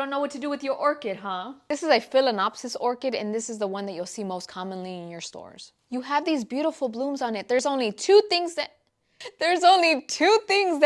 don't know what to do with your orchid, huh? This is a phalaenopsis orchid, and this is the one that you'll see most commonly in your stores. You have these beautiful blooms on it. There's only two things that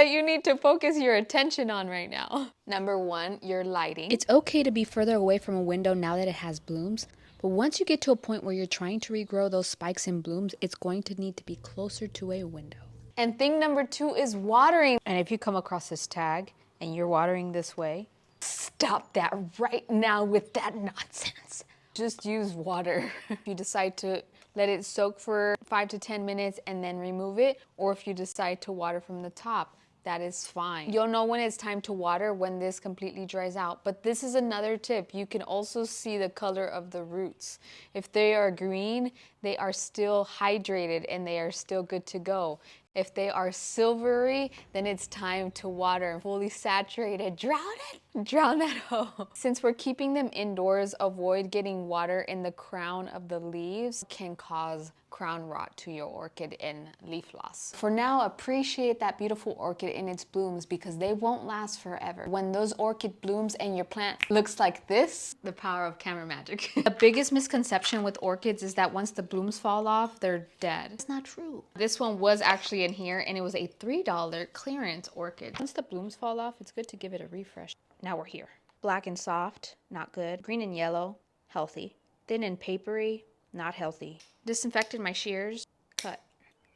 you need to focus your attention on right now. Number one, your lighting. It's okay to be further away from a window now that it has blooms, but once you get to a point where you're trying to regrow those spikes and blooms, it's going to need to be closer to a window. And thing number two is watering. And if you come across this tag and you're watering this way, stop that right now with that nonsense. Just use water. If you decide to let it soak for 5 to 10 minutes and then remove it, or if you decide to water from the top, that is fine. You'll know when it's time to water when this completely dries out. But this is another tip. You can also see the color of the roots. If they are green, they are still hydrated and they are still good to go. If they are silvery, then it's time to water. Fully saturated, drown that hoe. Since we're keeping them indoors, avoid getting water in the crown of the leaves. It can cause crown rot to your orchid and leaf loss. For now, appreciate that beautiful orchid in its blooms because they won't last forever. When those orchid blooms and your plant looks like this, the power of camera magic. The biggest misconception with orchids is that once the blooms fall off, they're dead. It's not true. This one was actually in here and it was a $3 clearance orchid. Once the blooms fall off, it's good to give it a refresh. Now we're here. Black and soft, not good. Green and yellow, healthy. Thin and papery, not healthy. Disinfected my shears. Cut,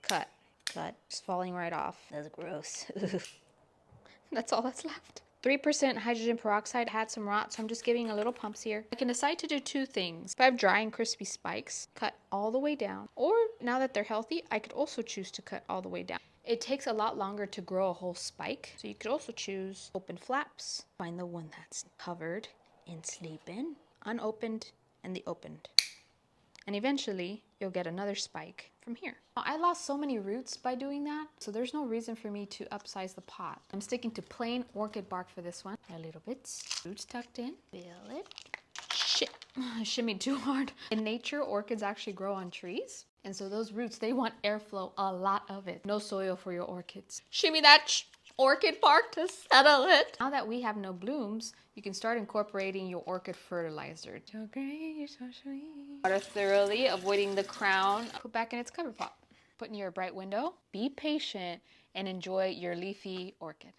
cut, cut. Just falling right off. That's gross. That's all that's left. 3% hydrogen peroxide had some rot, so I'm just giving a little pumps here. I can decide to do two things. If I have dry and crispy spikes, cut all the way down. Or now that they're healthy, I could also choose to cut all the way down. It takes a lot longer to grow a whole spike, so you could also choose open flaps. Find the one that's covered in sleeping, unopened, and the opened. And eventually, you'll get another spike from here. I lost so many roots by doing that, so there's no reason for me to upsize the pot. I'm sticking to plain orchid bark for this one. A little bits. Roots tucked in. Feel it. Shit. I shimmied too hard. In nature, orchids actually grow on trees. And so those roots, they want airflow, a lot of it. No soil for your orchids. Shimmy that orchid bark to settle it. Now that we have no blooms, you can start incorporating your orchid fertilizer. So great, you're so sweet. Water thoroughly, avoiding the crown. Put back in its cover pot. Put near a bright window. Be patient and enjoy your leafy orchid.